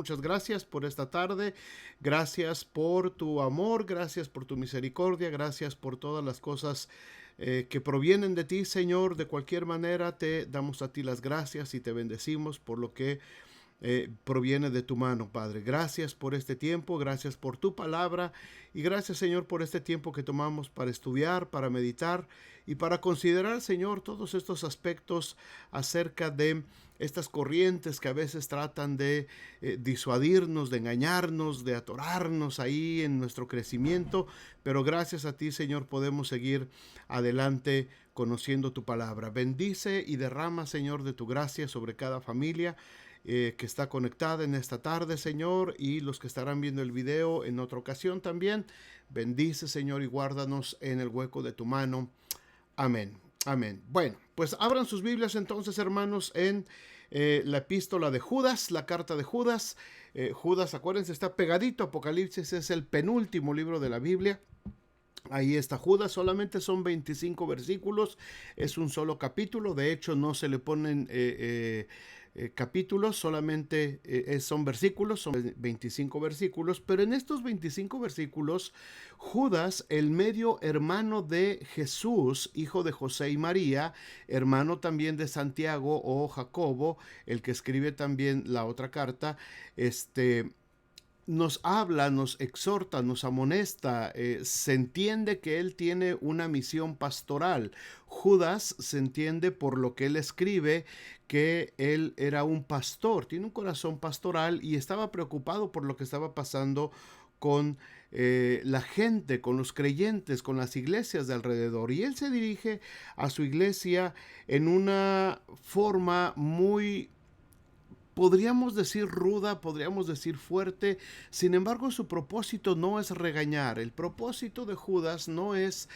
Muchas gracias por esta tarde, gracias por tu amor, gracias por tu misericordia, gracias por todas las cosas que provienen de ti, Señor. De cualquier manera, te damos a ti las gracias y te bendecimos por lo que proviene de tu mano, Padre. Gracias por este tiempo, gracias por tu palabra y gracias, Señor, por este tiempo que tomamos para estudiar, para meditar y para considerar, Señor, todos estos aspectos acerca de estas corrientes que a veces tratan de disuadirnos, de engañarnos, de atorarnos ahí en nuestro crecimiento, pero gracias a ti, Señor, podemos seguir adelante conociendo tu palabra. Bendice y derrama, Señor, de tu gracia sobre cada familia que está conectada en esta tarde, Señor, y los que estarán viendo el video en otra ocasión también. Bendice, Señor, y guárdanos en el hueco de tu mano. Amén. Amén. Bueno, pues abran sus Biblias entonces, hermanos, en la epístola de Judas, la carta de Judas. Judas, acuérdense, está pegadito. Apocalipsis es el penúltimo libro de la Biblia. Ahí está Judas, solamente son 25 versículos, es un solo capítulo, de hecho no se le ponen capítulos, solamente son versículos, son 25 versículos, pero en estos 25 versículos, Judas, el medio hermano de Jesús, hijo de José y María, hermano también de Santiago o Jacobo, el que escribe también la otra carta, nos habla, nos exhorta, nos amonesta, se entiende que él tiene una misión pastoral. Judas se entiende por lo que él escribe que él era un pastor, tiene un corazón pastoral y estaba preocupado por lo que estaba pasando con la gente, con los creyentes, con las iglesias de alrededor. Y él se dirige a su iglesia en una forma muy, podríamos decir ruda, podríamos decir fuerte. Sin embargo, su propósito no es regañar. El propósito de Judas no es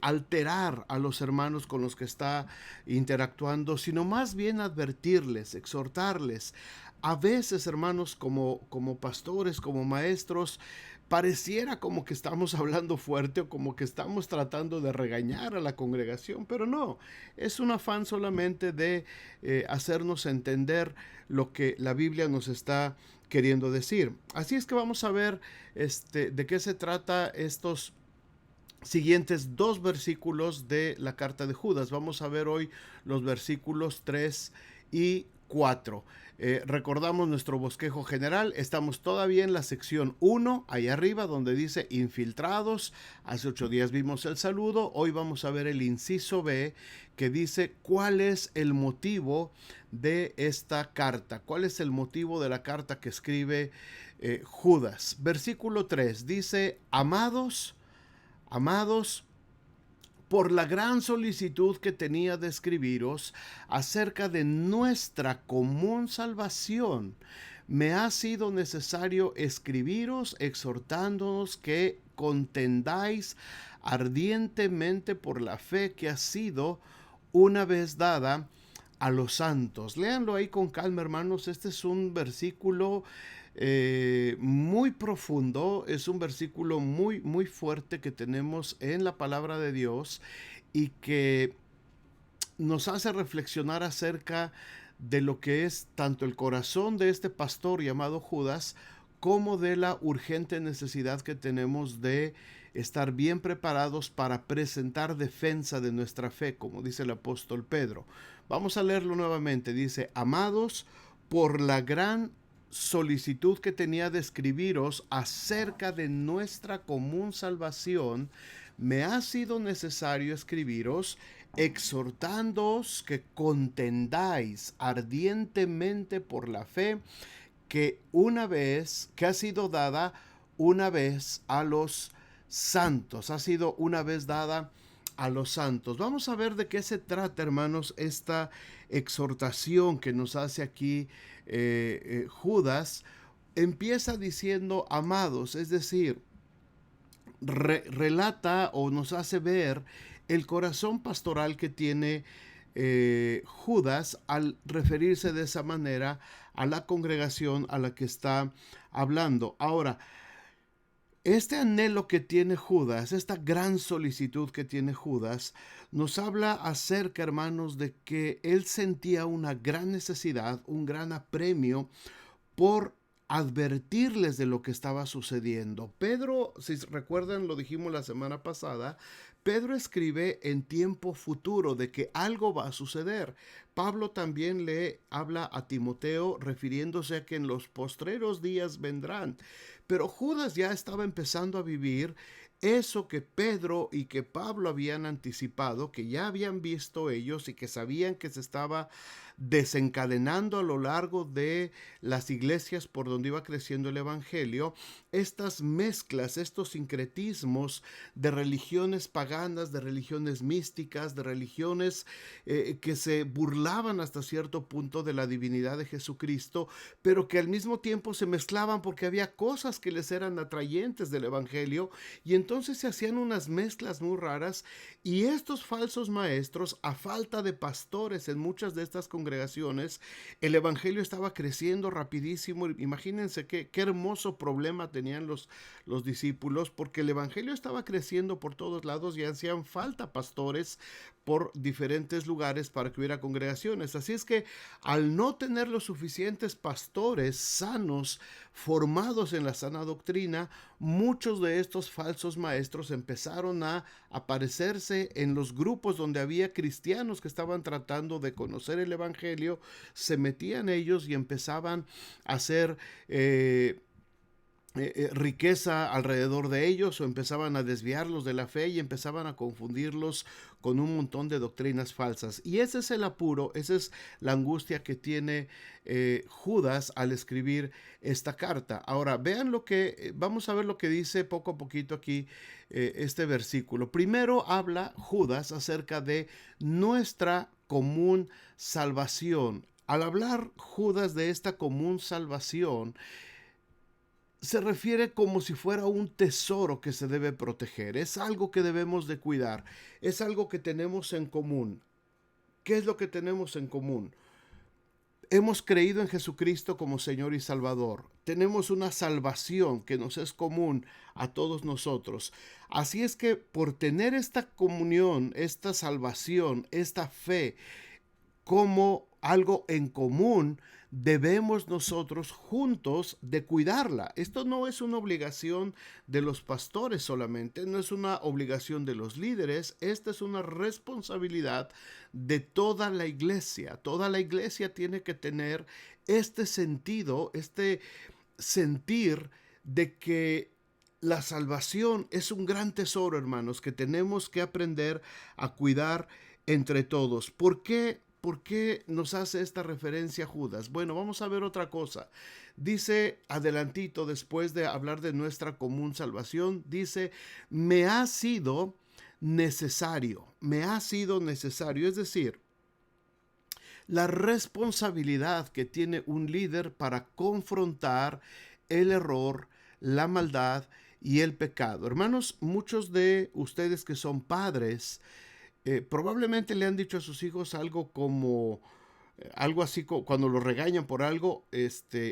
alterar a los hermanos con los que está interactuando, sino más bien advertirles, exhortarles. A veces, hermanos, como pastores, como maestros, pareciera como que estamos hablando fuerte o como que estamos tratando de regañar a la congregación, pero no, es un afán solamente de hacernos entender lo que la Biblia nos está queriendo decir. Así es que vamos a ver de qué se trata estos siguientes dos versículos de la carta de Judas. Vamos a ver hoy los versículos 3 y 4. Recordamos nuestro bosquejo general. Estamos todavía en la sección 1, ahí arriba, donde dice infiltrados. Hace 8 días vimos el saludo. Hoy vamos a ver el inciso B, que dice cuál es el motivo de esta carta. ¿Cuál es el motivo de la carta que escribe Judas? Versículo 3 dice, amados, por la gran solicitud que tenía de escribiros acerca de nuestra común salvación, me ha sido necesario escribiros exhortándonos que contendáis ardientemente por la fe que ha sido una vez dada a los santos. Léanlo ahí con calma, hermanos. Este es un versículo muy profundo, es un versículo muy, muy fuerte que tenemos en la palabra de Dios y que nos hace reflexionar acerca de lo que es tanto el corazón de este pastor llamado Judas, como de la urgente necesidad que tenemos de estar bien preparados para presentar defensa de nuestra fe, como dice el apóstol Pedro. Vamos a leerlo nuevamente. Dice, amados, por la gran solicitud que tenía de escribiros acerca de nuestra común salvación, me ha sido necesario escribiros exhortándoos que contendáis ardientemente por la fe que ha sido dada una vez a los santos, ha sido una vez dada a los santos. Vamos a ver de qué se trata, hermanos, esta exhortación que nos hace aquí Judas. Empieza diciendo amados, es decir, relata o nos hace ver el corazón pastoral que tiene Judas al referirse de esa manera a la congregación a la que está hablando. Ahora, este anhelo que tiene Judas, esta gran solicitud que tiene Judas, nos habla acerca, hermanos, de que él sentía una gran necesidad, un gran apremio por advertirles de lo que estaba sucediendo. Pedro, si recuerdan, lo dijimos la semana pasada, Pedro escribe en tiempo futuro de que algo va a suceder. Pablo también le habla a Timoteo refiriéndose a que en los postreros días vendrán. Pero Judas ya estaba empezando a vivir eso que Pedro y que Pablo habían anticipado, que ya habían visto ellos y que sabían que se estaba desencadenando a lo largo de las iglesias por donde iba creciendo el evangelio, estas mezclas, estos sincretismos de religiones paganas, de religiones místicas, de religiones que se burlaban hasta cierto punto de la divinidad de Jesucristo, pero que al mismo tiempo se mezclaban porque había cosas que les eran atrayentes del evangelio, y entonces se hacían unas mezclas muy raras, y estos falsos maestros, a falta de pastores en muchas de estas congregaciones, el evangelio estaba creciendo rapidísimo. Imagínense qué hermoso problema tenían los discípulos, porque el evangelio estaba creciendo por todos lados y hacían falta pastores por diferentes lugares para que hubiera congregaciones. Así es que al no tener los suficientes pastores sanos, formados en la sana doctrina, muchos de estos falsos maestros empezaron a aparecerse en los grupos donde había cristianos que estaban tratando de conocer el evangelio. Se metían ellos y empezaban a hacer riqueza alrededor de ellos, o empezaban a desviarlos de la fe y empezaban a confundirlos con un montón de doctrinas falsas. Y ese es el apuro, esa es la angustia que tiene Judas al escribir esta carta. Ahora vean vamos a ver lo que dice poco a poquito aquí este versículo. Primero habla Judas acerca de nuestra común salvación. Al hablar Judas de esta común salvación, se refiere como si fuera un tesoro que se debe proteger. Es algo que debemos de cuidar. Es algo que tenemos en común. ¿Qué es lo que tenemos en común? Hemos creído en Jesucristo como Señor y Salvador. Tenemos una salvación que nos es común a todos nosotros. Así es que por tener esta comunión, esta salvación, esta fe como algo en común, debemos nosotros juntos de cuidarla. Esto no es una obligación de los pastores solamente, no es una obligación de los líderes, esta es una responsabilidad de toda la iglesia. Toda la iglesia tiene que tener este sentido, este sentir de que la salvación es un gran tesoro, hermanos, que tenemos que aprender a cuidar entre todos. ¿Por qué? ¿Por qué nos hace esta referencia Judas? Bueno, vamos a ver otra cosa. Dice adelantito, después de hablar de nuestra común salvación, dice, me ha sido necesario, es decir, la responsabilidad que tiene un líder para confrontar el error, la maldad y el pecado. Hermanos, muchos de ustedes que son padres, probablemente le han dicho a sus hijos algo como, algo así cuando los regañan por algo,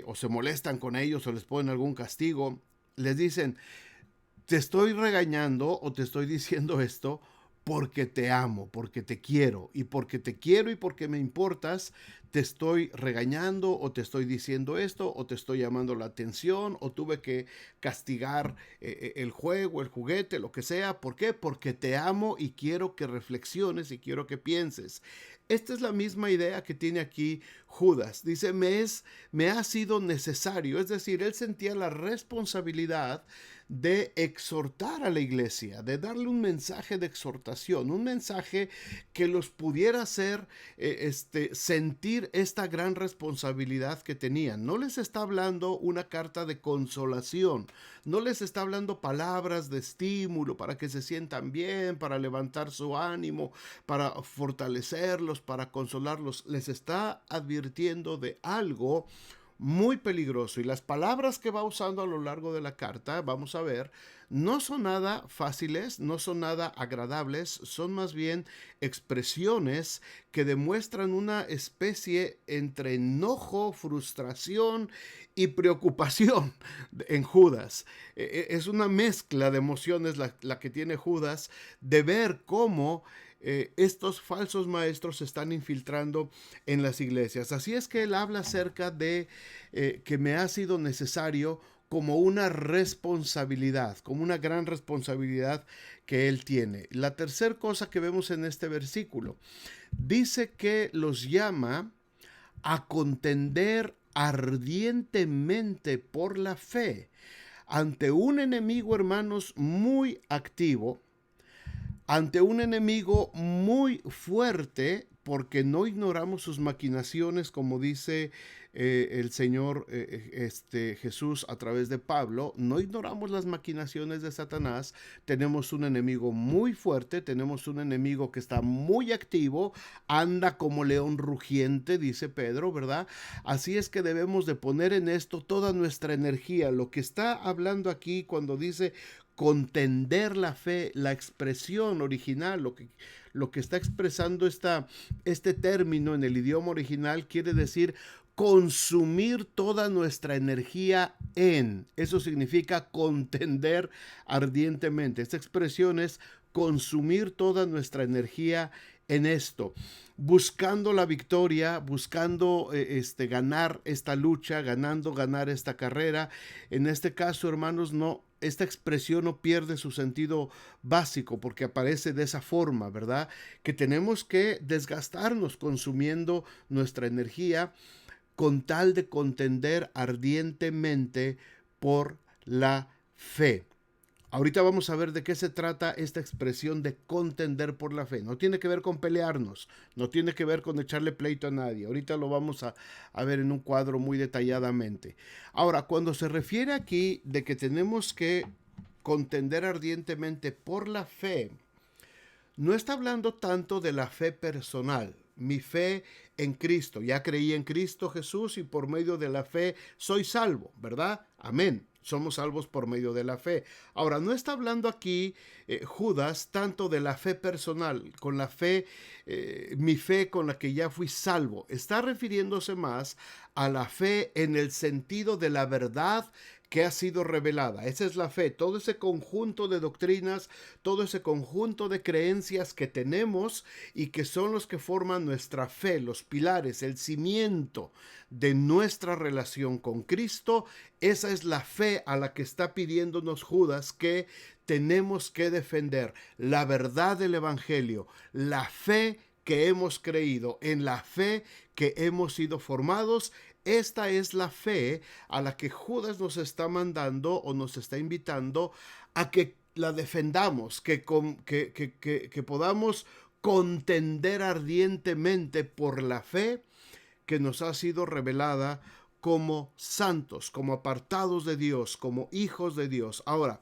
o se molestan con ellos o les ponen algún castigo, les dicen, te estoy regañando o te estoy diciendo esto porque te amo, porque te quiero, y porque te quiero y porque me importas, te estoy regañando o te estoy diciendo esto o te estoy llamando la atención o tuve que castigar el juego, el juguete, lo que sea. ¿Por qué? Porque te amo y quiero que reflexiones y quiero que pienses. Esta es la misma idea que tiene aquí Judas. Dice, me ha sido necesario, es decir, él sentía la responsabilidad de exhortar a la iglesia, de darle un mensaje de exhortación, un mensaje que los pudiera hacer sentir esta gran responsabilidad que tenían. No les está hablando una carta de consolación, no les está hablando palabras de estímulo para que se sientan bien, para levantar su ánimo, para fortalecerlos, para consolarlos. Les está advirtiendo de algo muy peligroso, y las palabras que va usando a lo largo de la carta, vamos a ver, no son nada fáciles, no son nada agradables, son más bien expresiones que demuestran una especie entre enojo, frustración y preocupación en Judas. Es una mezcla de emociones la que tiene Judas, de ver cómo estos falsos maestros se están infiltrando en las iglesias. Así es que él habla acerca de que me ha sido necesario como una responsabilidad, como una gran responsabilidad que él tiene. La tercera cosa que vemos en este versículo, dice que los llama a contender ardientemente por la fe ante un enemigo, hermanos, muy activo, ante un enemigo muy fuerte, porque no ignoramos sus maquinaciones, como dice el Señor Jesús a través de Pablo. No ignoramos las maquinaciones de Satanás. Tenemos un enemigo muy fuerte, tenemos un enemigo que está muy activo, anda como león rugiente, dice Pedro, ¿verdad? Así es que debemos de poner en esto toda nuestra energía. Lo que está hablando aquí cuando dice contender la fe, la expresión original, lo que está expresando este término en el idioma original quiere decir consumir toda nuestra energía en. Eso significa contender ardientemente. Esta expresión es consumir toda nuestra energía en esto, buscando la victoria, buscando ganar esta lucha, ganar esta carrera. En este caso, hermanos, no, esta expresión no pierde su sentido básico porque aparece de esa forma, ¿verdad? Que tenemos que desgastarnos consumiendo nuestra energía con tal de contender ardientemente por la fe. Ahorita vamos a ver de qué se trata esta expresión de contender por la fe. No tiene que ver con pelearnos, no tiene que ver con echarle pleito a nadie. Ahorita lo vamos a ver en un cuadro muy detalladamente. Ahora, cuando se refiere aquí de que tenemos que contender ardientemente por la fe, no está hablando tanto de la fe personal. Mi fe en Cristo. Ya creí en Cristo Jesús y por medio de la fe soy salvo, ¿verdad? Amén. Somos salvos por medio de la fe. Ahora, no está hablando aquí Judas tanto de la fe personal, con la fe, mi fe con la que ya fui salvo. Está refiriéndose más a la fe en el sentido de la verdad que ha sido revelada. Esa es la fe, todo ese conjunto de doctrinas, todo ese conjunto de creencias que tenemos y que son los que forman nuestra fe, los pilares, el cimiento de nuestra relación con Cristo. Esa es la fe a la que está pidiéndonos Judas que tenemos que defender, la verdad del Evangelio, la fe que hemos creído, en la fe que hemos sido formados. Esta es la fe a la que Judas nos está mandando o nos está invitando a que la defendamos, que podamos contender ardientemente por la fe que nos ha sido revelada como santos, como apartados de Dios, como hijos de Dios. Ahora,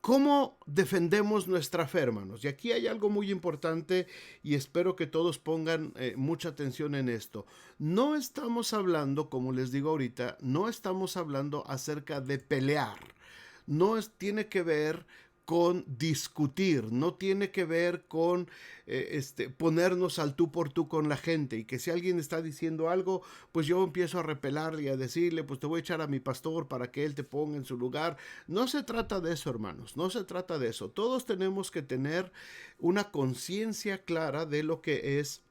¿cómo defendemos nuestra fe, hermanos? Y aquí hay algo muy importante y espero que todos pongan mucha atención en esto. No estamos hablando, como les digo ahorita, no estamos hablando acerca de pelear. Tiene que ver con discutir, no tiene que ver con ponernos al tú por tú con la gente y que si alguien está diciendo algo, pues yo empiezo a repelarle y a decirle, pues te voy a echar a mi pastor para que él te ponga en su lugar. No se trata de eso, hermanos, no se trata de eso. Todos tenemos que tener una conciencia clara de lo que es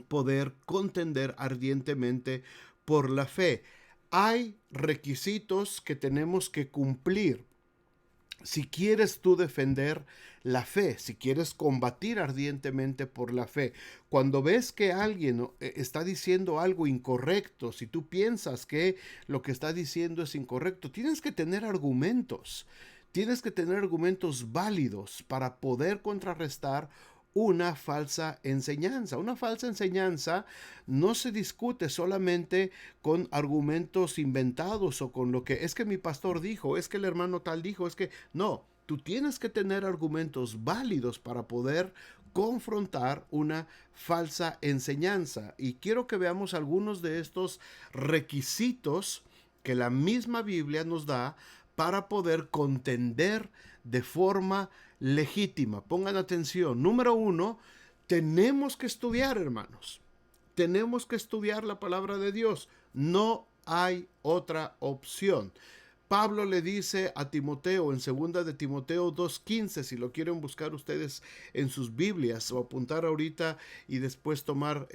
poder contender ardientemente por la fe. Hay requisitos que tenemos que cumplir. Si quieres tú defender la fe, si quieres combatir ardientemente por la fe, cuando ves que alguien está diciendo algo incorrecto, si tú piensas que lo que está diciendo es incorrecto, tienes que tener argumentos. Tienes que tener argumentos válidos para poder contrarrestar una falsa enseñanza. Una falsa enseñanza no se discute solamente con argumentos inventados o con lo que es que mi pastor dijo, es que el hermano tal dijo, es que no, tú tienes que tener argumentos válidos para poder confrontar una falsa enseñanza. Y quiero que veamos algunos de estos requisitos que la misma Biblia nos da para poder contender de forma legítima. Pongan atención. Número 1, tenemos que estudiar, hermanos. Tenemos que estudiar la palabra de Dios. No hay otra opción. Pablo le dice a Timoteo en 2 de Timoteo 2:15, si lo quieren buscar ustedes en sus Biblias o apuntar ahorita y después tomar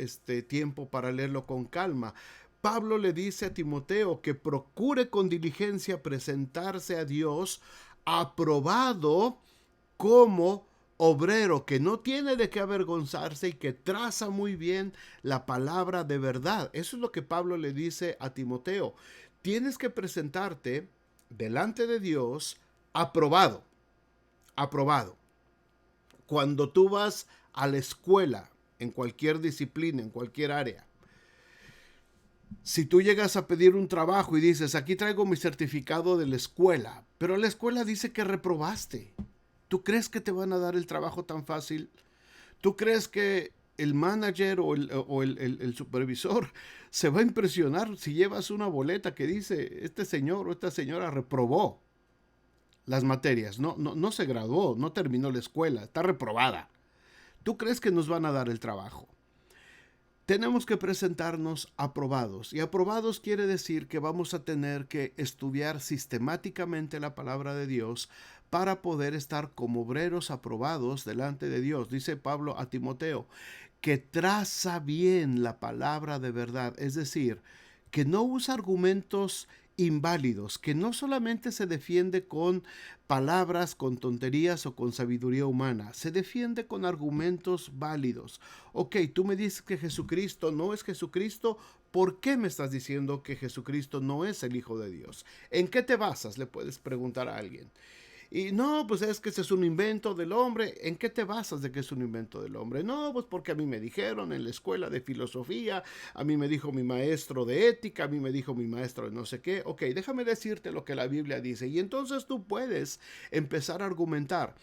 tiempo para leerlo con calma. Pablo le dice a Timoteo que procure con diligencia presentarse a Dios aprobado como obrero que no tiene de qué avergonzarse y que traza muy bien la palabra de verdad. Eso es lo que Pablo le dice a Timoteo. Tienes que presentarte delante de Dios aprobado, aprobado. Cuando tú vas a la escuela, en cualquier disciplina, en cualquier área, si tú llegas a pedir un trabajo y dices, aquí traigo mi certificado de la escuela, pero la escuela dice que reprobaste, ¿tú crees que te van a dar el trabajo tan fácil? ¿Tú crees que el manager o el supervisor se va a impresionar si llevas una boleta que dice, este señor o esta señora reprobó las materias, no se graduó, no terminó la escuela, está reprobada? ¿Tú crees que nos van a dar el trabajo? Tenemos que presentarnos aprobados, y aprobados quiere decir que vamos a tener que estudiar sistemáticamente la palabra de Dios para poder estar como obreros aprobados delante de Dios. Dice Pablo a Timoteo que traza bien la palabra de verdad, es decir, que no usa argumentos inválidos, que no solamente se defiende con palabras, con tonterías o con sabiduría humana, se defiende con argumentos válidos. Ok, tú me dices que Jesucristo no es Jesucristo, ¿por qué me estás diciendo que Jesucristo no es el Hijo de Dios? ¿En qué te basas? Le puedes preguntar a alguien. Y no, pues es que ese es un invento del hombre. ¿En qué te basas de que es un invento del hombre? No, pues porque a mí me dijeron en la escuela de filosofía, a mí me dijo mi maestro de ética, a mí me dijo mi maestro de no sé qué. Ok, déjame decirte lo que la Biblia dice. Y entonces tú puedes empezar a argumentar.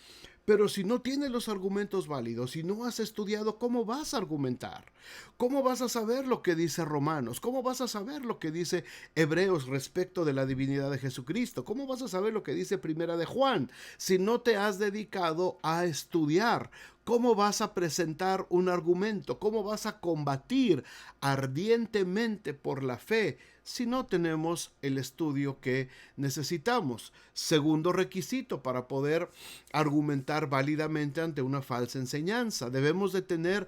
Pero si no tienes los argumentos válidos, si no has estudiado, ¿cómo vas a argumentar? ¿Cómo vas a saber lo que dice Romanos? ¿Cómo vas a saber lo que dice Hebreos respecto de la divinidad de Jesucristo? ¿Cómo vas a saber lo que dice Primera de Juan si no te has dedicado a estudiar? ¿Cómo vas a presentar un argumento? ¿Cómo vas a combatir ardientemente por la fe si no tenemos el estudio que necesitamos? Segundo requisito para poder argumentar válidamente ante una falsa enseñanza. Debemos de tener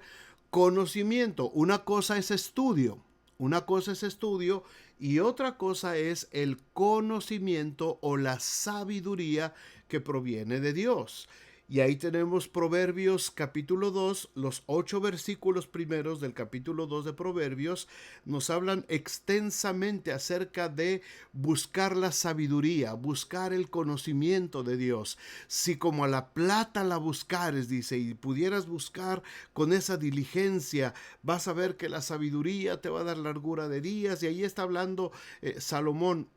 conocimiento. Una cosa es estudio. Una cosa es estudio y otra cosa es el conocimiento o la sabiduría que proviene de Dios. Y ahí tenemos Proverbios capítulo 2, los 8 versículos primeros del capítulo 2 de Proverbios nos hablan extensamente acerca de buscar la sabiduría, buscar el conocimiento de Dios. Si como a la plata la buscares, dice, y pudieras buscar con esa diligencia, vas a ver que la sabiduría te va a dar largura de días. Y ahí está hablando Salomón,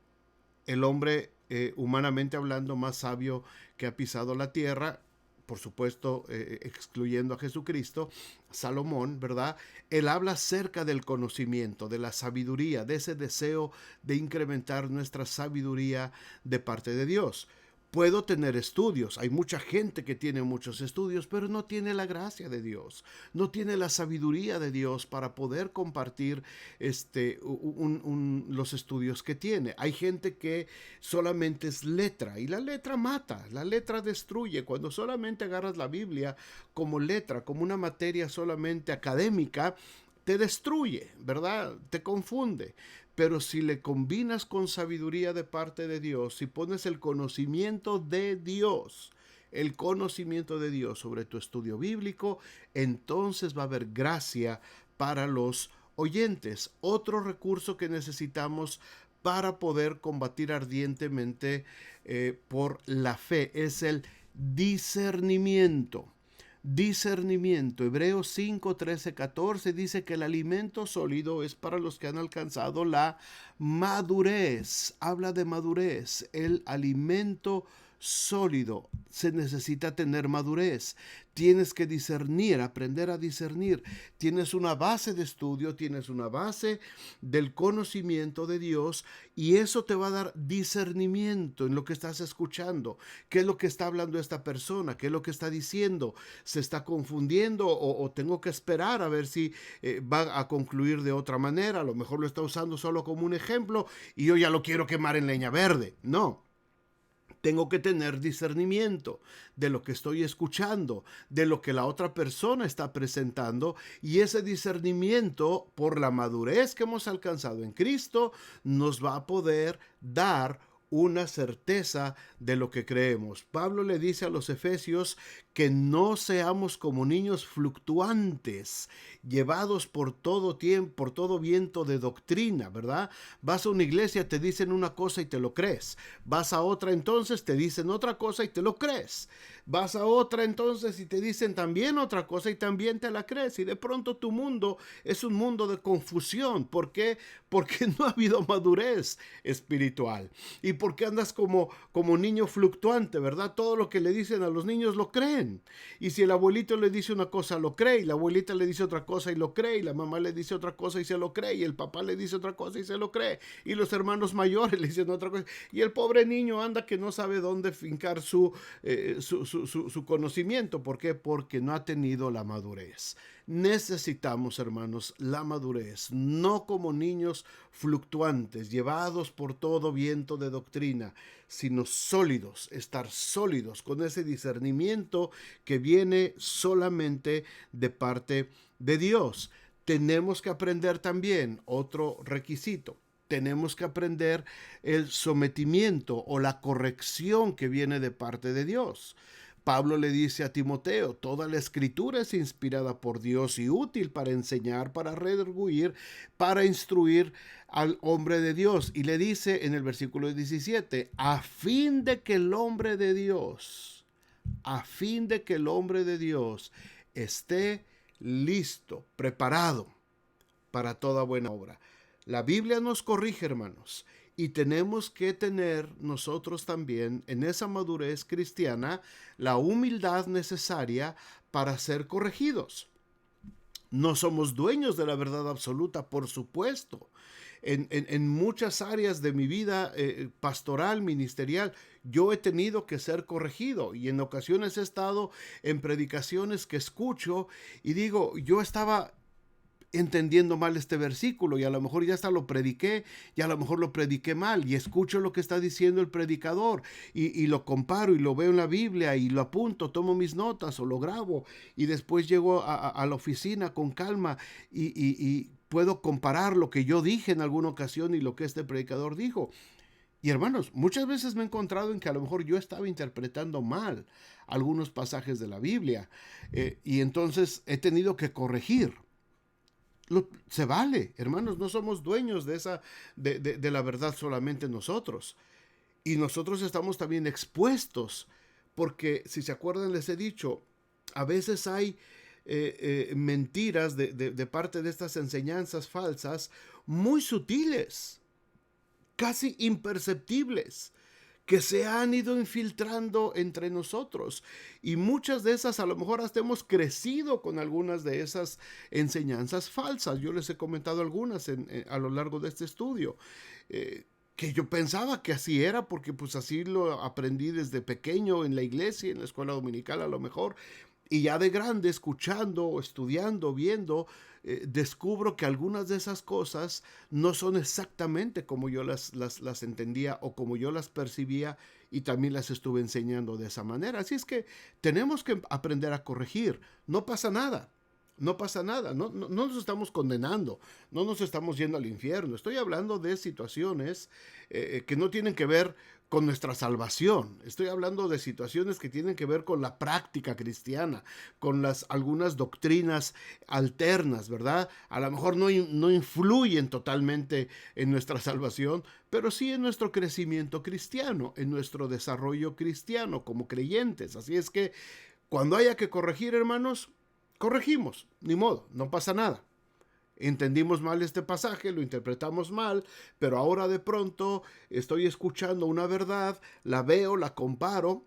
el hombre humanamente hablando más sabio que ha pisado la tierra, por supuesto, excluyendo a Jesucristo. Salomón, ¿verdad? Él habla acerca del conocimiento, de la sabiduría, de ese deseo de incrementar nuestra sabiduría de parte de Dios. Puedo tener estudios, hay mucha gente que tiene muchos estudios, pero no tiene la gracia de Dios, no tiene la sabiduría de Dios para poder compartir los estudios que tiene. Hay gente que solamente es letra y la letra mata, la letra destruye. Cuando solamente agarras la Biblia como letra, como una materia solamente académica, te destruye, ¿verdad? Te confunde. Pero si le combinas con sabiduría de parte de Dios, si pones el conocimiento de Dios sobre tu estudio bíblico, entonces va a haber gracia para los oyentes. Otro recurso que necesitamos para poder combatir ardientemente por la fe es el discernimiento. Discernimiento. Hebreos 5, 13, 14 dice que el alimento sólido es para los que han alcanzado la madurez. Habla de madurez. El alimento sólido. Se necesita tener madurez. Tienes que discernir, aprender a discernir. Tienes una base de estudio, tienes una base del conocimiento de Dios, y eso te va a dar discernimiento en lo que estás escuchando. ¿Qué es lo que está hablando esta persona? ¿Qué es lo que está diciendo? ¿Se está confundiendo o tengo que esperar a ver si va a concluir de otra manera? A lo mejor lo está usando solo como un ejemplo y yo ya lo quiero quemar en leña verde. No. Tengo que tener discernimiento de lo que estoy escuchando, de lo que la otra persona está presentando, y ese discernimiento, por la madurez que hemos alcanzado en Cristo, nos va a poder dar una certeza de lo que creemos. Pablo le dice a los efesios que no seamos como niños fluctuantes, llevados por todo tiempo, por todo viento de doctrina, ¿verdad? Vas a una iglesia, te dicen una cosa y te lo crees. Vas a otra entonces, te dicen otra cosa y te lo crees. Vas a otra entonces y te dicen también otra cosa y también te la crees. Y de pronto tu mundo es un mundo de confusión. ¿Por qué? Porque no ha habido madurez espiritual. Y porque andas como niño fluctuante, ¿verdad? Todo lo que le dicen a los niños lo creen. Y si el abuelito le dice una cosa, lo cree. Y la abuelita le dice otra cosa y lo cree. Y la mamá le dice otra cosa y se lo cree. Y el papá le dice otra cosa y se lo cree. Y los hermanos mayores le dicen otra cosa. Y el pobre niño anda que no sabe dónde fincar su conocimiento. ¿Por qué? Porque no ha tenido la madurez. Necesitamos, hermanos, la madurez, no como niños fluctuantes, llevados por todo viento de doctrina, sino sólidos, estar sólidos con ese discernimiento que viene solamente de parte de Dios. Tenemos que aprender también otro requisito. Tenemos que aprender el sometimiento o la corrección que viene de parte de Dios. Pablo le dice a Timoteo, toda la escritura es inspirada por Dios y útil para enseñar, para redarguir, para instruir al hombre de Dios. Y le dice en el versículo 17, a fin de que el hombre de Dios esté listo, preparado para toda buena obra. La Biblia nos corrige, hermanos, y tenemos que tener nosotros también en esa madurez cristiana la humildad necesaria para ser corregidos. No somos dueños de la verdad absoluta, por supuesto. En muchas áreas de mi vida pastoral, ministerial, yo he tenido que ser corregido, y en ocasiones he estado en predicaciones que escucho y digo, yo estaba entendiendo mal este versículo y a lo mejor ya hasta lo prediqué y a lo mejor lo prediqué mal, y escucho lo que está diciendo el predicador y lo comparo y lo veo en la Biblia y lo apunto, tomo mis notas o lo grabo, y después llego a la oficina con calma y puedo comparar lo que yo dije en alguna ocasión y lo que este predicador dijo. Y hermanos, muchas veces me he encontrado en que a lo mejor yo estaba interpretando mal algunos pasajes de la Biblia, y entonces he tenido que corregir. Se vale, hermanos, no somos dueños de la verdad solamente nosotros. Y nosotros estamos también expuestos, porque si se acuerdan les he dicho, a veces hay mentiras de parte de estas enseñanzas falsas muy sutiles, casi imperceptibles, que se han ido infiltrando entre nosotros, y muchas de esas a lo mejor hasta hemos crecido con algunas de esas enseñanzas falsas. Yo les he comentado algunas a lo largo de este estudio, que yo pensaba que así era porque pues así lo aprendí desde pequeño en la iglesia, en la escuela dominical a lo mejor, y ya de grande, escuchando, estudiando, viendo, descubro que algunas de esas cosas no son exactamente como yo las entendía o como yo las percibía, y también las estuve enseñando de esa manera. Así es que tenemos que aprender a corregir. No pasa nada. No pasa nada, no nos estamos condenando, no nos estamos yendo al infierno. Estoy hablando de situaciones que no tienen que ver con nuestra salvación. Estoy hablando de situaciones que tienen que ver con la práctica cristiana, con algunas doctrinas alternas, ¿verdad? A lo mejor no influyen totalmente en nuestra salvación, pero sí en nuestro crecimiento cristiano, en nuestro desarrollo cristiano como creyentes. Así es que cuando haya que corregir, hermanos, corregimos, ni modo, no pasa nada. Entendimos mal este pasaje, lo interpretamos mal, pero ahora de pronto estoy escuchando una verdad, la veo, la comparo,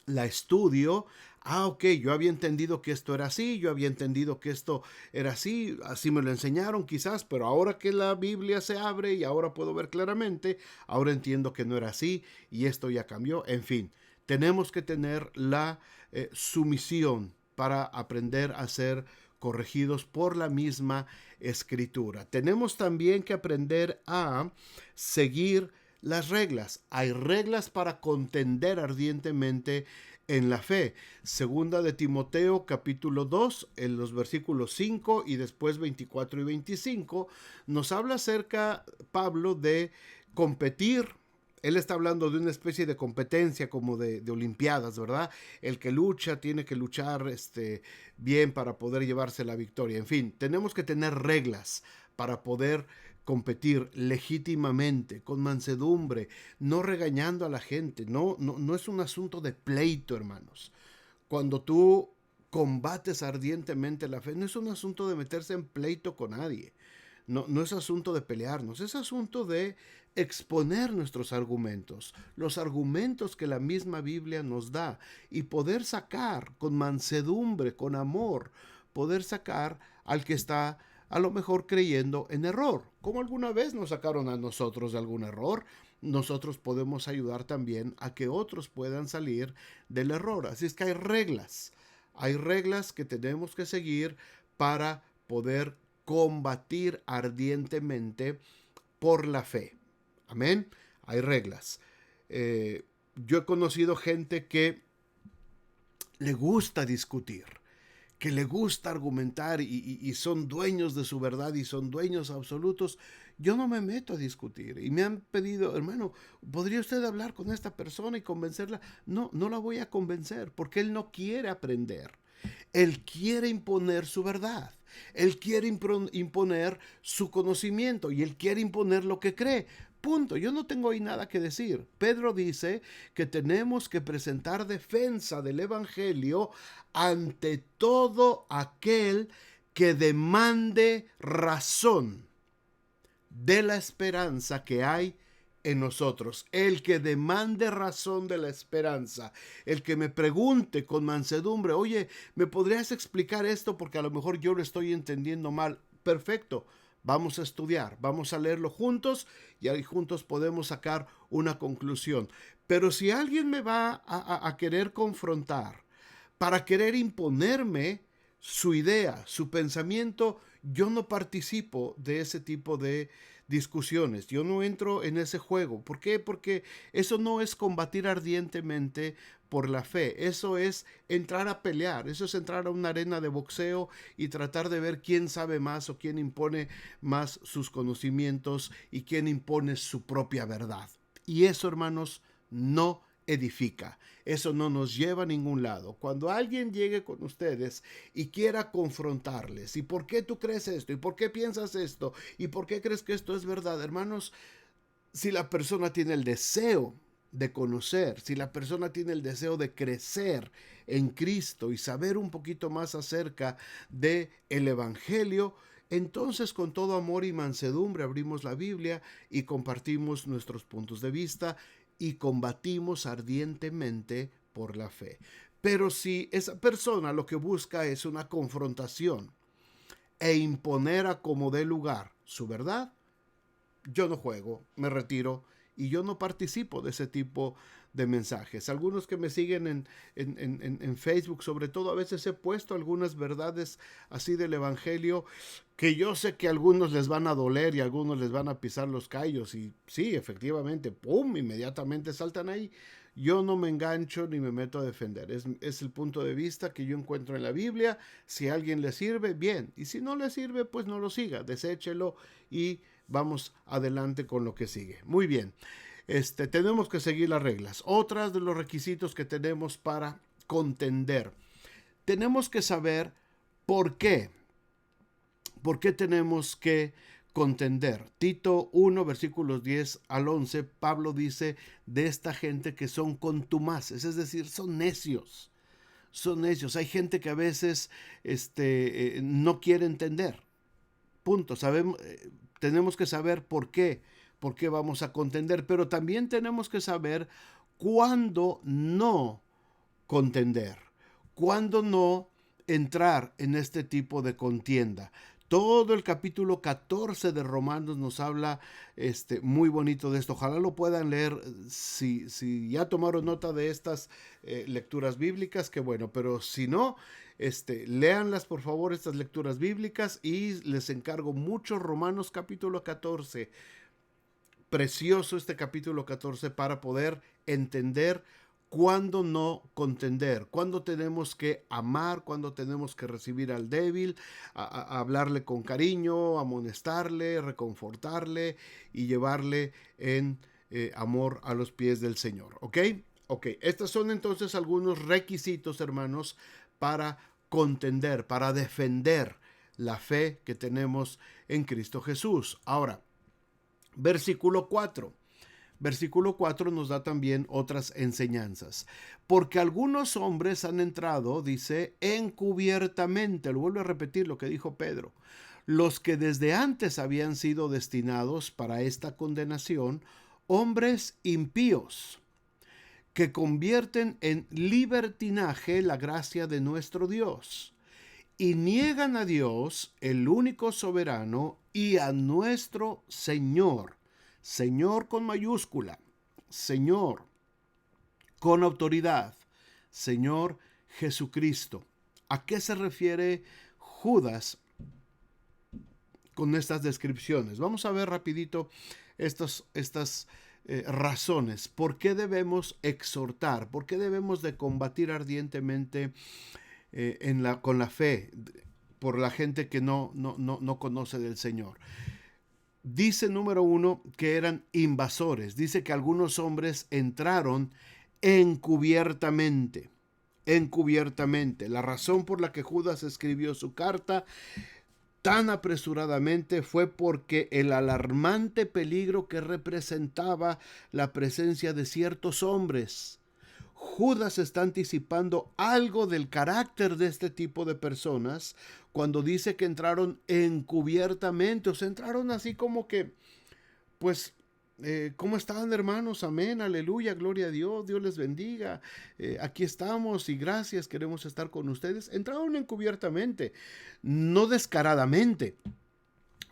la estudio. Ah, ok, yo había entendido que esto era así, yo había entendido que esto era así, así me lo enseñaron quizás, pero ahora que la Biblia se abre y ahora puedo ver claramente, ahora entiendo que no era así y esto ya cambió. En fin, tenemos que tener la sumisión para aprender a ser corregidos por la misma escritura. Tenemos también que aprender a seguir las reglas. Hay reglas para contender ardientemente en la fe. Segunda de Timoteo capítulo 2, en los versículos 5 y después 24 y 25, nos habla acerca, Pablo, de competir. Él está hablando de una especie de competencia como de olimpiadas, ¿verdad? El que lucha tiene que luchar bien para poder llevarse la victoria. En fin, tenemos que tener reglas para poder competir legítimamente, con mansedumbre, no regañando a la gente. No es un asunto de pleito, hermanos. Cuando tú combates ardientemente la fe, no es un asunto de meterse en pleito con nadie. No es asunto de pelearnos, es asunto de exponer nuestros argumentos, los argumentos que la misma Biblia nos da, y poder sacar con mansedumbre, con amor, poder sacar al que está a lo mejor creyendo en error. Como alguna vez nos sacaron a nosotros de algún error, nosotros podemos ayudar también a que otros puedan salir del error. Así es que hay reglas que tenemos que seguir para poder combatir ardientemente por la fe. Amén. Hay reglas. Yo he conocido gente que le gusta discutir, que le gusta argumentar y son dueños de su verdad y son dueños absolutos. Yo no me meto a discutir y me han pedido, hermano, ¿podría usted hablar con esta persona y convencerla? No, no la voy a convencer porque él no quiere aprender. Él quiere imponer su verdad. Él quiere imponer su conocimiento y él quiere imponer lo que cree. Punto. Yo no tengo ahí nada que decir. Pedro dice que tenemos que presentar defensa del Evangelio ante todo aquel que demande razón de la esperanza que hay en nosotros. El que demande razón de la esperanza, el que me pregunte con mansedumbre, oye, ¿me podrías explicar esto? Porque a lo mejor yo lo estoy entendiendo mal. Perfecto, vamos a estudiar, vamos a leerlo juntos y ahí juntos podemos sacar una conclusión. Pero si alguien me va a querer confrontar, para querer imponerme su idea, su pensamiento, yo no participo de ese tipo de discusiones. Yo no entro en ese juego. ¿Por qué? Porque eso no es combatir ardientemente por la fe. Eso es entrar a pelear. Eso es entrar a una arena de boxeo y tratar de ver quién sabe más o quién impone más sus conocimientos y quién impone su propia verdad. Y eso, hermanos, no edifica. Eso no nos lleva a ningún lado. Cuando alguien llegue con ustedes y quiera confrontarles, ¿y por qué tú crees esto? ¿Y por qué piensas esto? ¿Y por qué crees que esto es verdad? Hermanos, si la persona tiene el deseo de conocer, si la persona tiene el deseo de crecer en Cristo y saber un poquito más acerca de el evangelio, entonces con todo amor y mansedumbre abrimos la Biblia y compartimos nuestros puntos de vista y combatimos ardientemente por la fe. Pero si esa persona lo que busca es una confrontación e imponer a como dé lugar su verdad, yo no juego, me retiro y yo no participo de ese tipo de mensajes. Algunos que me siguen en Facebook, sobre todo, a veces he puesto algunas verdades así del Evangelio que yo sé que a algunos les van a doler y a algunos les van a pisar los callos. Y sí, efectivamente, ¡pum!, inmediatamente saltan ahí. Yo no me engancho ni me meto a defender. Es el punto de vista que yo encuentro en la Biblia. Si a alguien le sirve, bien. Y si no le sirve, pues no lo siga. Deséchelo y vamos adelante con lo que sigue. Muy bien. Tenemos que seguir las reglas. Otras de los requisitos que tenemos para contender. Tenemos que saber por qué. ¿Por qué tenemos que contender? Tito 1, versículos 10 al 11, Pablo dice de esta gente que son contumaces, es decir, son necios. Son necios. Hay gente que a veces no quiere entender. punto. Tenemos que saber por qué vamos a contender, pero también tenemos que saber cuándo no contender, cuándo no entrar en este tipo de contienda. Todo el capítulo 14 de Romanos nos habla muy bonito de esto. Ojalá lo puedan leer si ya tomaron nota de estas lecturas bíblicas, que bueno, pero si no, léanlas por favor, estas lecturas bíblicas, y les encargo mucho Romanos capítulo 14. Precioso este capítulo 14 para poder entender cuándo no contender, cuándo tenemos que amar, cuándo tenemos que recibir al débil, a hablarle con cariño, amonestarle, reconfortarle y llevarle en amor a los pies del Señor. ¿Ok? Ok, estos son entonces algunos requisitos, hermanos, para contender, para defender la fe que tenemos en Cristo Jesús. Ahora, versículo 4. Versículo 4 nos da también otras enseñanzas. Porque algunos hombres han entrado, dice, encubiertamente. Lo vuelvo a repetir lo que dijo Pedro. Los que desde antes habían sido destinados para esta condenación, hombres impíos, que convierten en libertinaje la gracia de nuestro Dios, y niegan a Dios, el único soberano, y a nuestro Señor. Señor con mayúscula, Señor con autoridad, Señor Jesucristo. ¿A qué se refiere Judas con estas descripciones? Vamos a ver rapidito estas razones. ¿Por qué debemos exhortar? ¿Por qué debemos de combatir ardientemente con la fe por la gente que no conoce del Señor? Dice, número 1, que eran invasores. Dice que algunos hombres entraron encubiertamente. Encubiertamente. La razón por la que Judas escribió su carta tan apresuradamente fue porque el alarmante peligro que representaba la presencia de ciertos hombres. Judas está anticipando algo del carácter de este tipo de personas cuando dice que entraron encubiertamente, o sea, entraron así como que, pues, ¿cómo están, hermanos? Amén, aleluya, gloria a Dios, Dios les bendiga. Aquí estamos y gracias, queremos estar con ustedes. Entraron encubiertamente, no descaradamente.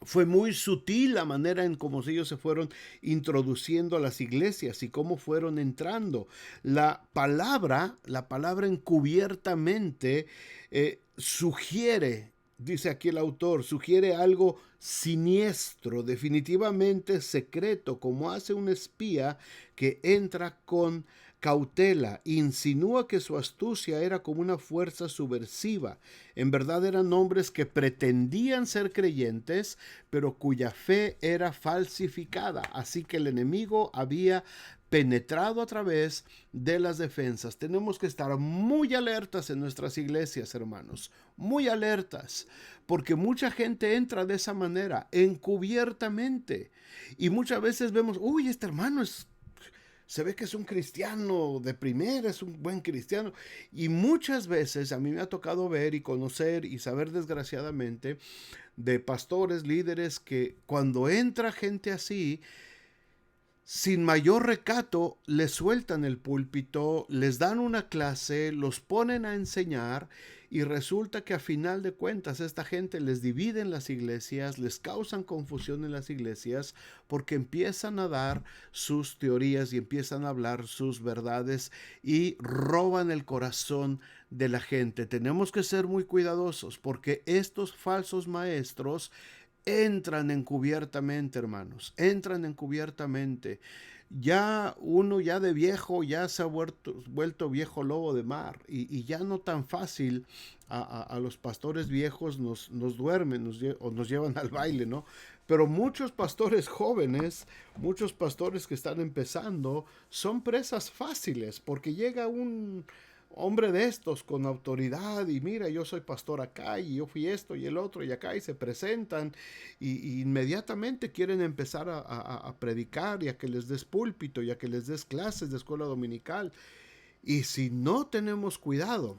Fue muy sutil la manera en cómo ellos se fueron introduciendo a las iglesias y cómo fueron entrando. La palabra encubiertamente sugiere, dice aquí el autor, sugiere algo siniestro, definitivamente secreto, como hace un espía que entra con cautela. Insinúa que su astucia era como una fuerza subversiva. En verdad eran hombres que pretendían ser creyentes, pero cuya fe era falsificada. Así que el enemigo había penetrado a través de las defensas. Tenemos que estar muy alertas en nuestras iglesias, hermanos, muy alertas, porque mucha gente entra de esa manera, encubiertamente, y muchas veces vemos, uy, este hermano se ve que es un cristiano de primera, es un buen cristiano. Y muchas veces a mí me ha tocado ver y conocer y saber desgraciadamente de pastores, líderes, que cuando entra gente así, sin mayor recato, les sueltan el púlpito, les dan una clase, los ponen a enseñar, y resulta que a final de cuentas esta gente les divide en las iglesias, les causan confusión en las iglesias, porque empiezan a dar sus teorías y empiezan a hablar sus verdades y roban el corazón de la gente. Tenemos que ser muy cuidadosos, porque estos falsos maestros entran encubiertamente, hermanos, entran encubiertamente. Ya uno ya de viejo ya se ha vuelto viejo lobo de mar, y ya no tan fácil a los pastores viejos nos duermen o nos llevan al baile, ¿no? Pero muchos pastores jóvenes, muchos pastores que están empezando, son presas fáciles, porque llega un hombre de estos con autoridad y mira, yo soy pastor acá y yo fui esto y el otro y acá, y se presentan y inmediatamente quieren empezar a predicar y a que les des púlpito y a que les des clases de escuela dominical. Y si no tenemos cuidado,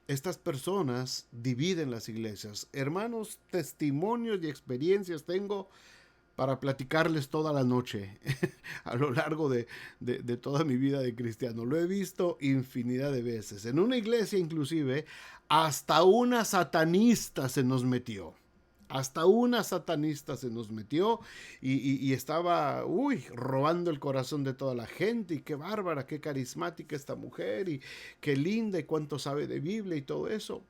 Estas personas dividen las iglesias. Hermanos, testimonios y experiencias tengo para platicarles toda la noche a lo largo de toda mi vida de cristiano. Lo he visto infinidad de veces. En una iglesia inclusive, hasta una satanista se nos metió. Hasta una satanista se nos metió y estaba, robando el corazón de toda la gente. Y qué bárbara, qué carismática esta mujer, y qué linda, y cuánto sabe de Biblia y todo eso.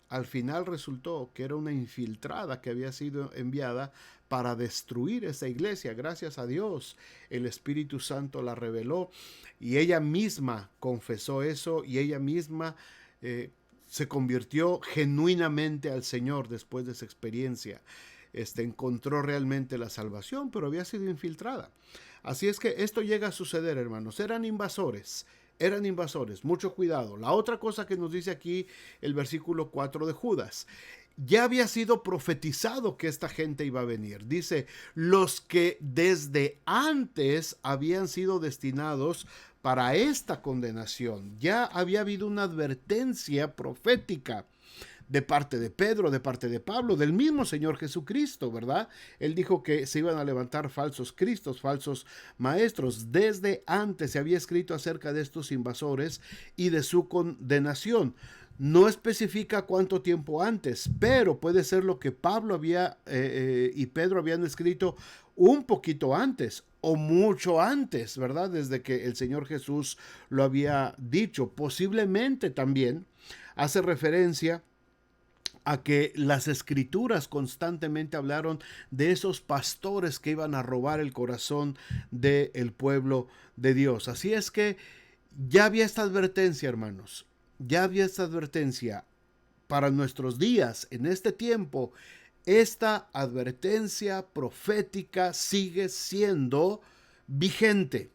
Al final resultó que era una infiltrada que había sido enviada para destruir esa iglesia. Gracias a Dios, el Espíritu Santo la reveló y ella misma confesó eso, y ella misma se convirtió genuinamente al Señor después de esa experiencia. Encontró realmente la salvación, pero había sido infiltrada. Así es que esto llega a suceder, hermanos. Eran invasores, mucho cuidado. La otra cosa que nos dice aquí el versículo 4 de Judas: ya había sido profetizado que esta gente iba a venir. Dice, los que desde antes habían sido destinados para esta condenación. Ya había habido una advertencia profética de parte de Pedro, de parte de Pablo, del mismo Señor Jesucristo, ¿verdad? Él dijo que se iban a levantar falsos cristos, falsos maestros. Desde antes se había escrito acerca de estos invasores y de su condenación. No especifica cuánto tiempo antes, pero puede ser lo que Pablo y Pedro habían escrito un poquito antes o mucho antes, ¿verdad? Desde que el Señor Jesús lo había dicho. Posiblemente también hace referencia a que las escrituras constantemente hablaron de esos pastores que iban a robar el corazón del pueblo de Dios. Así es que ya había esta advertencia, hermanos. Ya había esta advertencia para nuestros días. En este tiempo, esta advertencia profética sigue siendo vigente.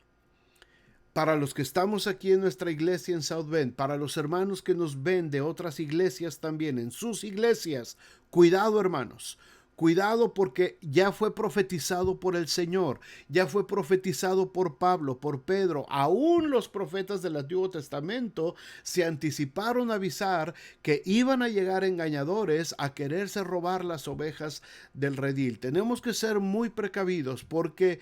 Para los que estamos aquí en nuestra iglesia en South Bend, para los hermanos que nos ven de otras iglesias también, en sus iglesias, cuidado, hermanos. Cuidado, porque ya fue profetizado por el Señor, ya fue profetizado por Pablo, por Pedro. Aún los profetas del Antiguo Testamento se anticiparon a avisar que iban a llegar engañadores a quererse robar las ovejas del redil. Tenemos que ser muy precavidos, porque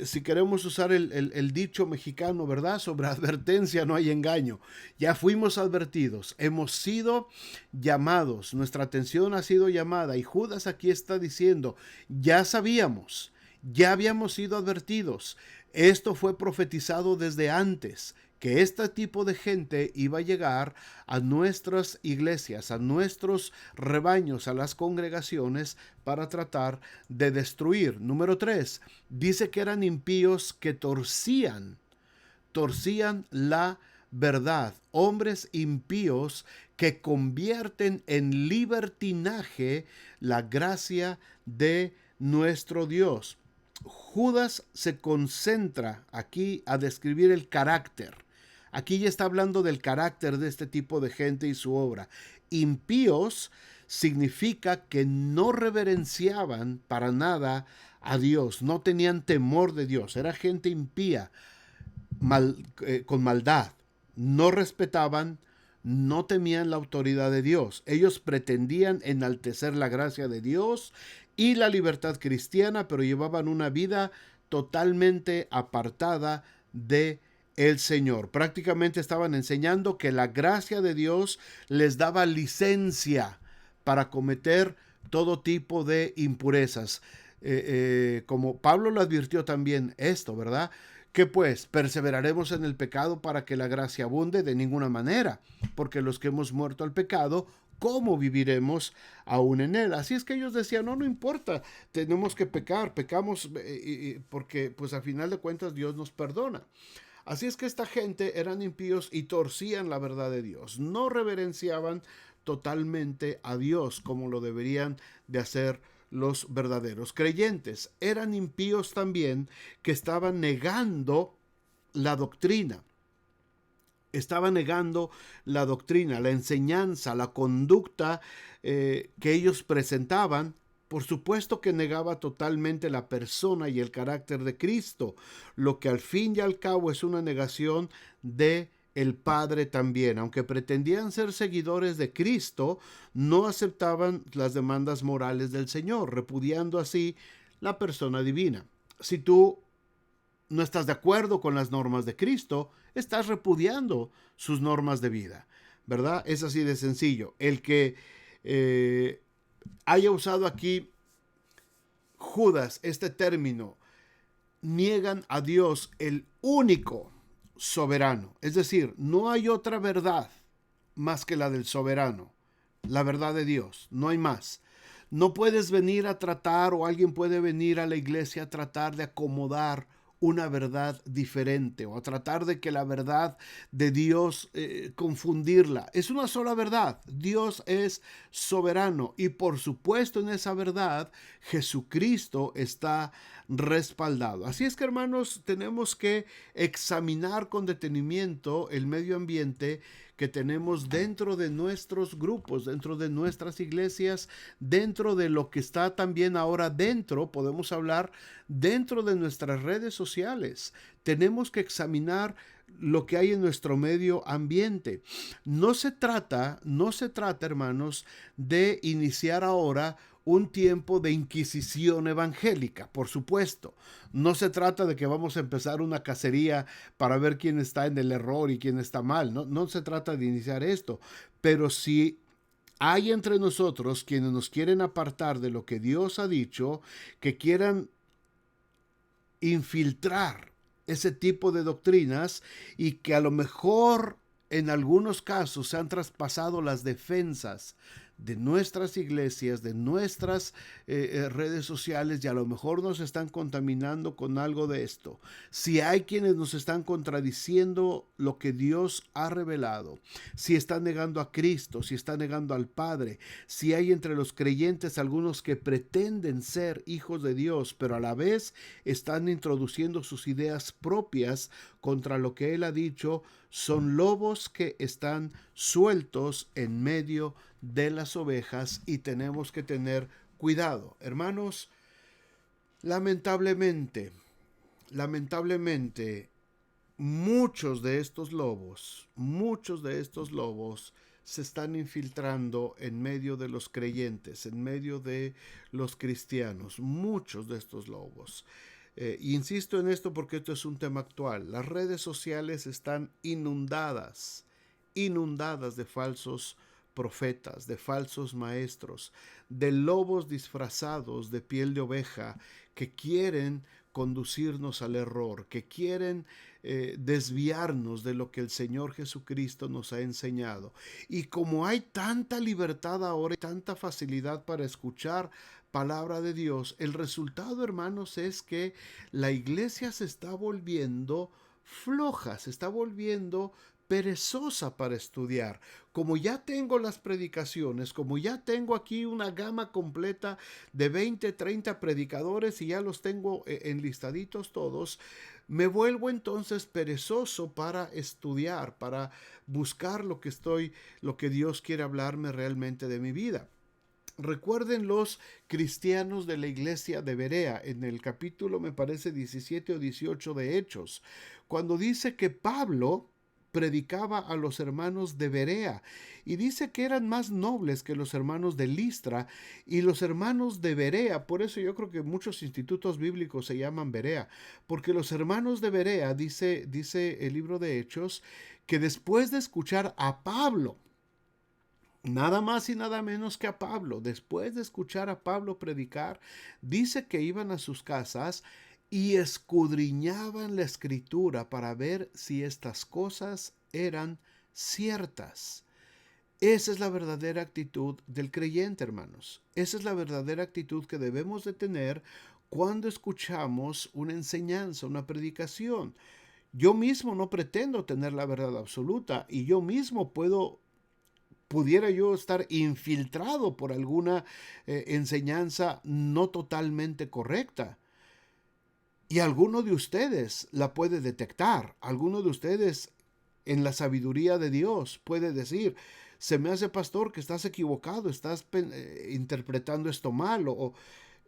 si queremos usar el dicho mexicano, ¿verdad? Sobre advertencia no hay engaño. Ya fuimos advertidos, hemos sido llamados, nuestra atención ha sido llamada, y Judas aquí está diciendo, ya sabíamos, ya habíamos sido advertidos, esto fue profetizado desde antes, que este tipo de gente iba a llegar a nuestras iglesias, a nuestros rebaños, a las congregaciones, para tratar de destruir. Número 3, dice que eran impíos que torcían la verdad, hombres impíos que convierten en libertinaje la gracia de nuestro Dios. Judas se concentra aquí a describir el carácter. Aquí ya está hablando del carácter de este tipo de gente y su obra. Impíos significa que no reverenciaban para nada a Dios, no tenían temor de Dios, era gente impía, con maldad. No respetaban, no temían la autoridad de Dios. Ellos pretendían enaltecer la gracia de Dios y la libertad cristiana, pero llevaban una vida totalmente apartada de el Señor. Prácticamente estaban enseñando que la gracia de Dios les daba licencia para cometer todo tipo de impurezas. Como Pablo lo advirtió también esto, ¿verdad? Que pues perseveraremos en el pecado para que la gracia abunde. De ninguna manera, porque los que hemos muerto al pecado, ¿cómo viviremos aún en él? Así es que ellos decían, no importa, tenemos que pecar, pecamos porque pues a final de cuentas Dios nos perdona. Así es que esta gente eran impíos y torcían la verdad de Dios, no reverenciaban totalmente a Dios como lo deberían de hacer los verdaderos creyentes. Eran impíos también que estaban negando la doctrina. Estaban negando la doctrina, la enseñanza, la conducta que ellos presentaban. Por supuesto que negaba totalmente la persona y el carácter de Cristo, lo que al fin y al cabo es una negación de el Padre también. Aunque pretendían ser seguidores de Cristo, no aceptaban las demandas morales del Señor, repudiando así la persona divina. Si tú no estás de acuerdo con las normas de Cristo, estás repudiando sus normas de vida, ¿verdad? Es así de sencillo. El que haya usado aquí Judas este término, niegan a Dios, el único soberano. Es decir, no hay otra verdad más que la del soberano, la verdad de Dios, no hay más. No puedes venir a tratar, o alguien puede venir a la iglesia a tratar de acomodar una verdad diferente, o a tratar de que la verdad de Dios confundirla. Es una sola verdad. Dios es soberano, y por supuesto en esa verdad Jesucristo está respaldado. Así es que, hermanos, tenemos que examinar con detenimiento el medio ambiente que tenemos dentro de nuestros grupos, dentro de nuestras iglesias, dentro de lo que está también ahora dentro, podemos hablar dentro de nuestras redes sociales. Tenemos que examinar lo que hay en nuestro medio ambiente. No se trata, hermanos, de iniciar ahora un tiempo de inquisición evangélica, por supuesto. No se trata de que vamos a empezar una cacería para ver quién está en el error y quién está mal. No se trata de iniciar esto. Pero si hay entre nosotros quienes nos quieren apartar de lo que Dios ha dicho, que quieran infiltrar ese tipo de doctrinas, y que a lo mejor en algunos casos se han traspasado las defensas de nuestras iglesias, de nuestras redes sociales, y a lo mejor nos están contaminando con algo de esto. Si hay quienes nos están contradiciendo lo que Dios ha revelado, si están negando a Cristo, si están negando al Padre, si hay entre los creyentes algunos que pretenden ser hijos de Dios, pero a la vez están introduciendo sus ideas propias contra lo que Él ha dicho, son lobos que están sueltos en medio de las ovejas, y tenemos que tener cuidado. Hermanos, lamentablemente, muchos de estos lobos se están infiltrando en medio de los creyentes, en medio de los cristianos, muchos de estos lobos. Insisto en esto porque esto es un tema actual. Las redes sociales están inundadas de falsos profetas, de falsos maestros, de lobos disfrazados de piel de oveja, que quieren conducirnos al error, que quieren desviarnos de lo que el Señor Jesucristo nos ha enseñado. Y como hay tanta libertad ahora y tanta facilidad para escuchar palabra de Dios, el resultado, hermanos, es que la iglesia se está volviendo floja, se está volviendo perezosa para estudiar. Como ya tengo las predicaciones, como ya tengo aquí una gama completa de 20, 30 predicadores, y ya los tengo enlistaditos todos, me vuelvo entonces perezoso para estudiar, para buscar lo que Dios quiere hablarme realmente de mi vida. Recuerden los cristianos de la iglesia de Berea, en el capítulo, me parece, 17 o 18 de Hechos, cuando dice que Pablo predicaba a los hermanos de Berea, y dice que eran más nobles que los hermanos de Listra y los hermanos de Berea. Por eso yo creo que muchos institutos bíblicos se llaman Berea, porque los hermanos de Berea, dice el libro de Hechos, que después de escuchar a Pablo, nada más y nada menos que a Pablo, después de escuchar a Pablo predicar, dice que iban a sus casas y escudriñaban la escritura para ver si estas cosas eran ciertas. Esa es la verdadera actitud del creyente, hermanos. Esa es la verdadera actitud que debemos de tener cuando escuchamos una enseñanza, una predicación. Yo mismo no pretendo tener la verdad absoluta, y yo mismo pudiera yo estar infiltrado por alguna enseñanza no totalmente correcta. Y alguno de ustedes la puede detectar. Alguno de ustedes, en la sabiduría de Dios, puede decir: se me hace, pastor, que estás equivocado, estás interpretando esto mal.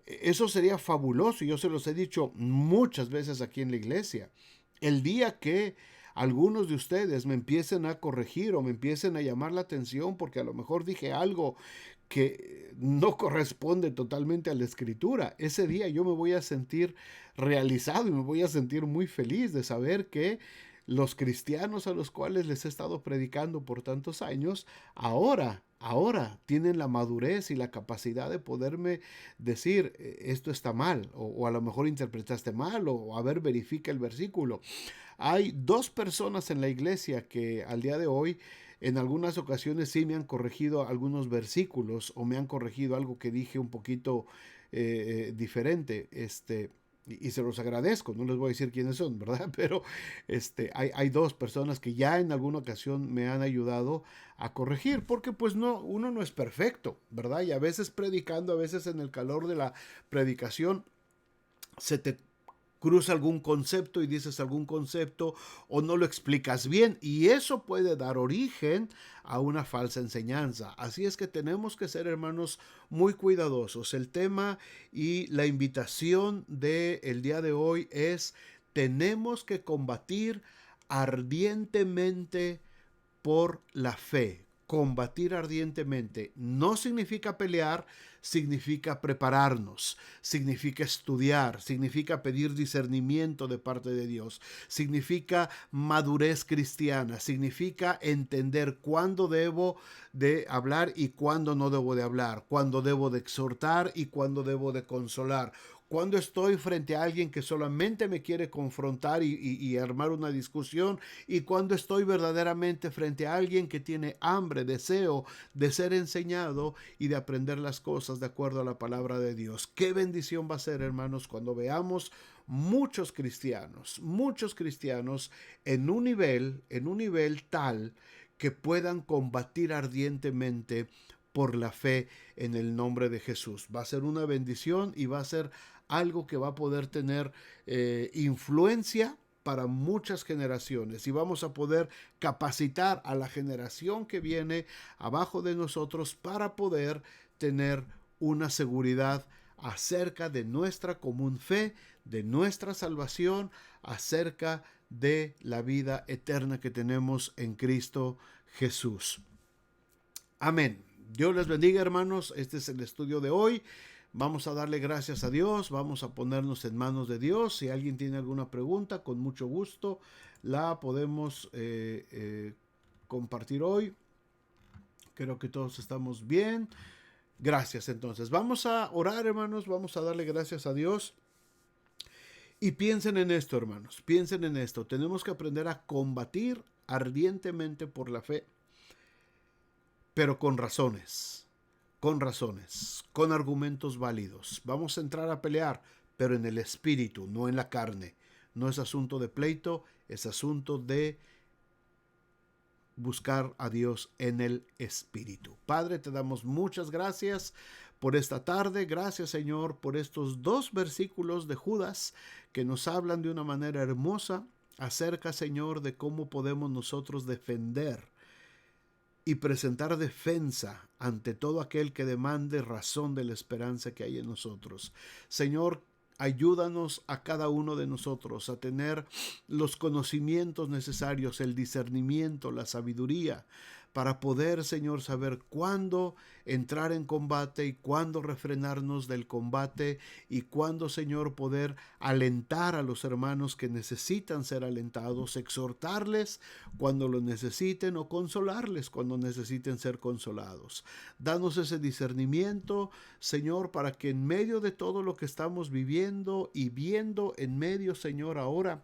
Eso sería fabuloso. Yo se los he dicho muchas veces aquí en la iglesia. El día que algunos de ustedes me empiecen a corregir o me empiecen a llamar la atención porque a lo mejor dije algo que no corresponde totalmente a la escritura, ese día yo me voy a sentir realizado y me voy a sentir muy feliz de saber que los cristianos a los cuales les he estado predicando por tantos años, ahora tienen la madurez y la capacidad de poderme decir, esto está mal, o a lo mejor interpretaste mal, o a ver, verifica el versículo. Hay dos personas en la iglesia que al día de hoy en algunas ocasiones sí me han corregido algunos versículos o me han corregido algo que dije un poquito diferente. Y se los agradezco, no les voy a decir quiénes son, ¿verdad? Pero hay dos personas que ya en alguna ocasión me han ayudado a corregir, porque pues no, uno no es perfecto, ¿verdad? Y a veces predicando, a veces en el calor de la predicación, se te cruza algún concepto y dices algún concepto o no lo explicas bien y eso puede dar origen a una falsa enseñanza. Así es que tenemos que ser, hermanos, muy cuidadosos. El tema y la invitación del día de hoy es: tenemos que combatir ardientemente por la fe. Combatir ardientemente no significa pelear, significa prepararnos, significa estudiar, significa pedir discernimiento de parte de Dios, significa madurez cristiana, significa entender cuándo debo de hablar y cuándo no debo de hablar, cuándo debo de exhortar y cuándo debo de consolar, cuando estoy frente a alguien que solamente me quiere confrontar y armar una discusión, y cuando estoy verdaderamente frente a alguien que tiene hambre, deseo de ser enseñado y de aprender las cosas de acuerdo a la palabra de Dios. Qué bendición va a ser, hermanos, cuando veamos muchos cristianos en un nivel tal que puedan combatir ardientemente por la fe en el nombre de Jesús. Va a ser una bendición y va a ser algo que va a poder tener influencia para muchas generaciones y vamos a poder capacitar a la generación que viene abajo de nosotros para poder tener una seguridad acerca de nuestra común fe, de nuestra salvación, acerca de la vida eterna que tenemos en Cristo Jesús. Amén. Dios les bendiga, hermanos. Este es el estudio de hoy. Vamos a darle gracias a Dios, vamos a ponernos en manos de Dios. Si alguien tiene alguna pregunta, con mucho gusto la podemos compartir hoy. Creo que todos estamos bien. Gracias, entonces. Vamos a orar, hermanos, vamos a darle gracias a Dios. Y piensen en esto, hermanos, piensen en esto. Tenemos que aprender a combatir ardientemente por la fe, pero con razones, con argumentos válidos. Vamos a entrar a pelear, pero en el espíritu, no en la carne. No es asunto de pleito, es asunto de buscar a Dios en el espíritu. Padre, te damos muchas gracias por esta tarde. Gracias, Señor, por estos dos versículos de Judas que nos hablan de una manera hermosa acerca, Señor, de cómo podemos nosotros defender y presentar defensa ante todo aquel que demande razón de la esperanza que hay en nosotros. Señor, ayúdanos a cada uno de nosotros a tener los conocimientos necesarios, el discernimiento, la sabiduría, para poder, Señor, saber cuándo entrar en combate y cuándo refrenarnos del combate y cuándo, Señor, poder alentar a los hermanos que necesitan ser alentados, exhortarles cuando lo necesiten o consolarles cuando necesiten ser consolados. Danos ese discernimiento, Señor, para que en medio de todo lo que estamos viviendo y viendo en medio, Señor, ahora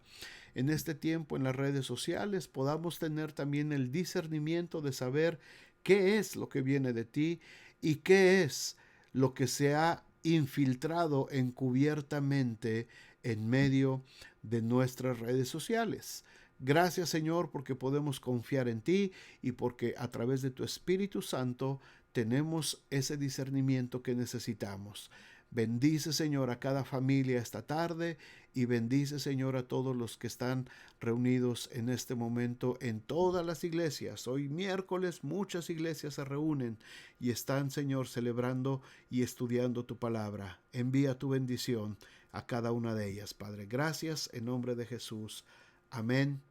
en este tiempo en las redes sociales, podamos tener también el discernimiento de saber qué es lo que viene de ti y qué es lo que se ha infiltrado encubiertamente en medio de nuestras redes sociales. Gracias, Señor, porque podemos confiar en ti y porque a través de tu Espíritu Santo tenemos ese discernimiento que necesitamos. Bendice, Señor, a cada familia esta tarde y bendice, Señor, a todos los que están reunidos en este momento en todas las iglesias. Hoy miércoles muchas iglesias se reúnen y están, Señor, celebrando y estudiando tu palabra. Envía tu bendición a cada una de ellas, Padre. Gracias en nombre de Jesús. Amén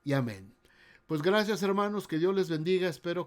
y amén. Pues gracias, hermanos, que Dios les bendiga. Espero